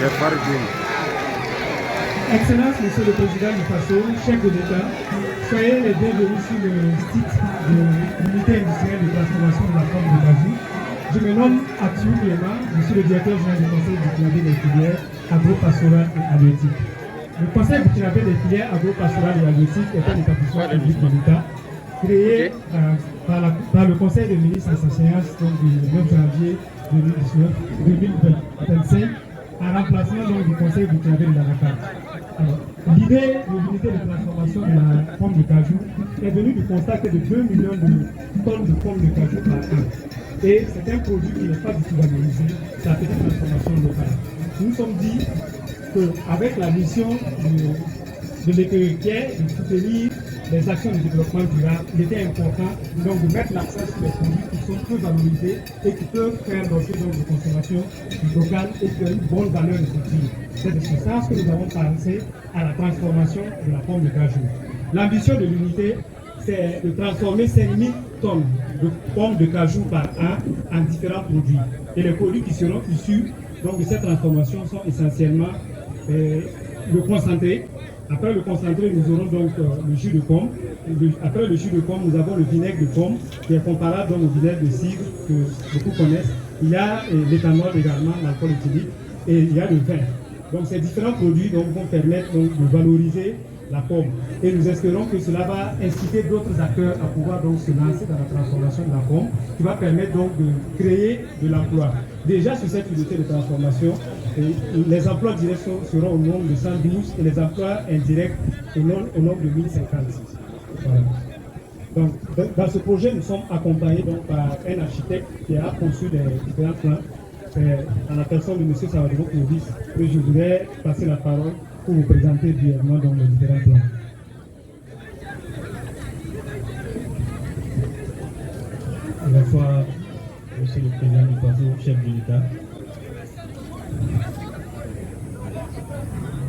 Excellence, Monsieur le Président du FASO, chef de l'État, soyez les bienvenus sur le site de l'unité industrielle de transformation de la pomme de cajou. Je me nomme Athiou Clément, je suis le directeur général du Conseil burkinabé des filières agro-pastorales et halieutiques. Le Conseil burkinabé des filières agro-pastorales et halieutiques est un établissement public de l'État créé par le Conseil des ministres en sa séance du 9 janvier 2025 en remplacement du Conseil burkinabé de l'Anakar. L'idée de l'unité de transformation de la pomme de cajou est venue du constat que de 2 millions de tonnes de pommes de cajou par an. Et c'est un produit qui n'est pas du tout valorisé, sa petite transformation locale. Nous nous sommes dit qu'avec la mission de l'EPE qui est de soutenir les actions de développement durable, il était important donc, de mettre l'accent sur les produits qui sont peu valorisés et qui peuvent faire l'objet de consommation locale et qui ont une bonne valeur nutritive. C'est de ce sens que nous avons pensé à la transformation de la pomme de cajou. L'ambition de l'unité, c'est de transformer 5000 tonnes de pommes de cajou par an en différents produits. Et les produits qui seront issus donc, de cette transformation sont essentiellement le concentré. Après le concentré, nous aurons donc le jus de pomme. Après le jus de pomme, nous avons le vinaigre de pomme, qui est comparable donc, au vinaigre de cidre que beaucoup connaissent. Il y a l'éthanol également, l'alcool éthylique, et il y a le vin. Donc ces différents produits donc, vont permettre donc, de valoriser la pomme. Et nous espérons que cela va inciter d'autres acteurs à pouvoir donc, se lancer dans la transformation de la pomme, qui va permettre donc de créer de l'emploi. Déjà sur cette unité de transformation, les emplois directs seront au nombre de 112 et les emplois indirects au nombre de 1056. Voilà. Donc, dans ce projet, nous sommes accompagnés donc, par un architecte qui a conçu des différents plans. À la personne de M. Sawadou Kovis, que je voudrais passer la parole pour vous présenter brièvement dans les différents plans. Bonsoir, Monsieur le Président du FASO, chef de l'État.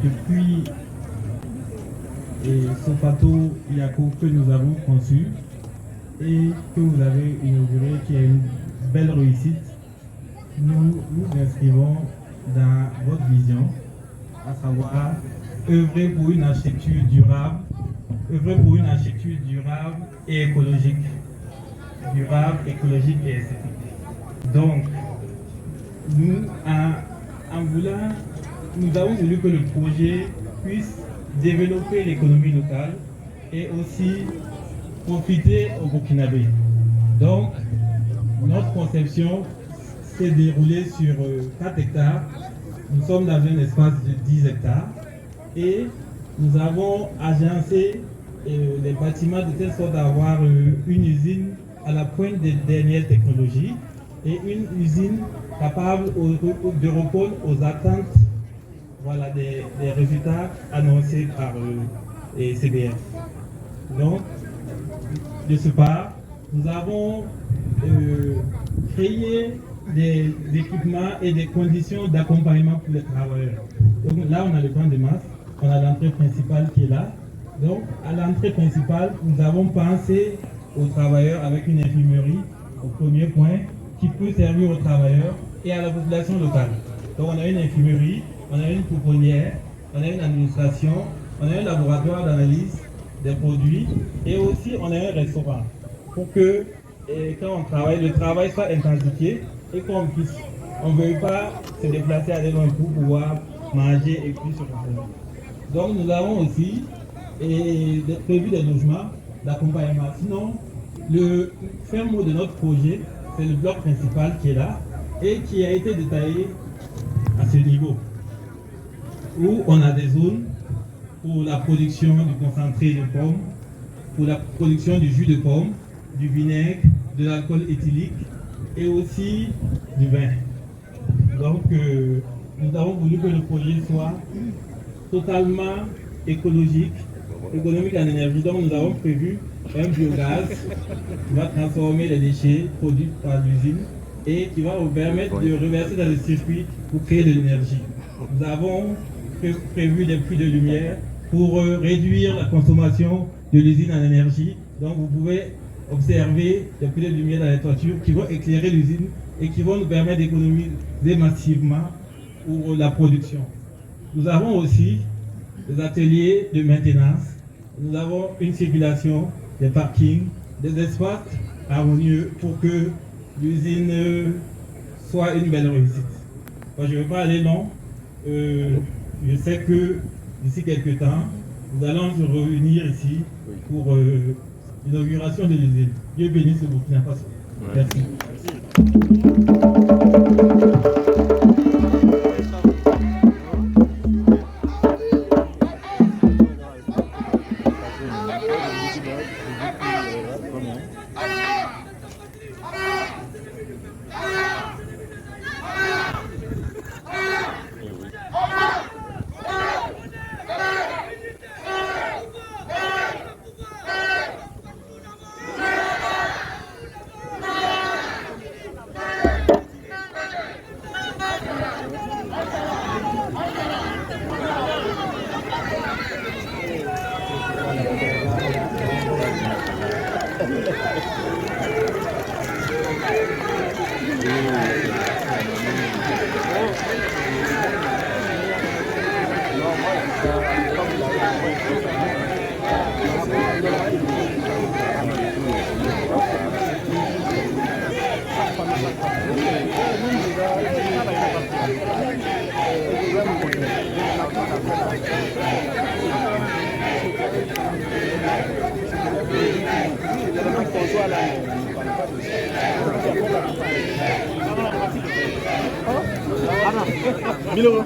Depuis ce bateau Yaco que nous avons conçu et que vous avez inauguré, qui est une belle réussite, nous nous inscrivons dans votre vision, à savoir œuvrer pour une architecture durable, et écologique. Durable, écologique et esthétique. Donc, nous avons voulu que le projet puisse développer l'économie locale et aussi profiter aux Burkinabés. Donc, notre conception s'est déroulée sur 4 hectares. Nous sommes dans un espace de 10 hectares et nous avons agencé les bâtiments de telle sorte d'avoir une usine à la pointe des dernières technologies et une usine capable de répondre aux attentes des résultats annoncés par CBF. Donc, de ce part, nous avons créé des équipements et des conditions d'accompagnement pour les travailleurs. Donc là, on a le camp de masse, on a l'entrée principale qui est là. Donc, à l'entrée principale, nous avons pensé aux travailleurs avec une infirmerie, au premier point, qui peut servir aux travailleurs et à la population locale. Donc, on a une infirmerie, on a une pouponnière, on a une administration, on a un laboratoire d'analyse des produits et aussi on a un restaurant pour que quand on travaille, le travail soit intensifié et qu'on puisse, on ne veuille pas se déplacer à des loin pour pouvoir manger et puis se reposer. Donc nous avons aussi prévu des logements d'accompagnement. Sinon, le fin mot de notre projet, c'est le bloc principal qui est là et qui a été détaillé à ce niveau, où on a des zones pour la production du concentré de pomme, pour la production du jus de pomme, du vinaigre, de l'alcool éthylique et aussi du vin. Donc, nous avons voulu que le projet soit totalement écologique, économique en énergie. Donc, nous avons prévu un biogaz qui va transformer les déchets produits par l'usine et qui va vous permettre de reverser dans le circuit pour créer de l'énergie. Nous avons prévu des puits de lumière pour réduire la consommation de l'usine en énergie. Donc vous pouvez observer des puits de lumière dans les toitures qui vont éclairer l'usine et qui vont nous permettre d'économiser massivement pour la production. Nous avons aussi des ateliers de maintenance. Nous avons une circulation, des parkings, des espaces harmonieux pour que l'usine soit une belle réussite. Moi, je ne vais pas aller long. Je sais que d'ici quelques temps, nous allons nous réunir ici pour l'inauguration de l'usine. Dieu bénisse le Burkina Faso. Merci. Milo.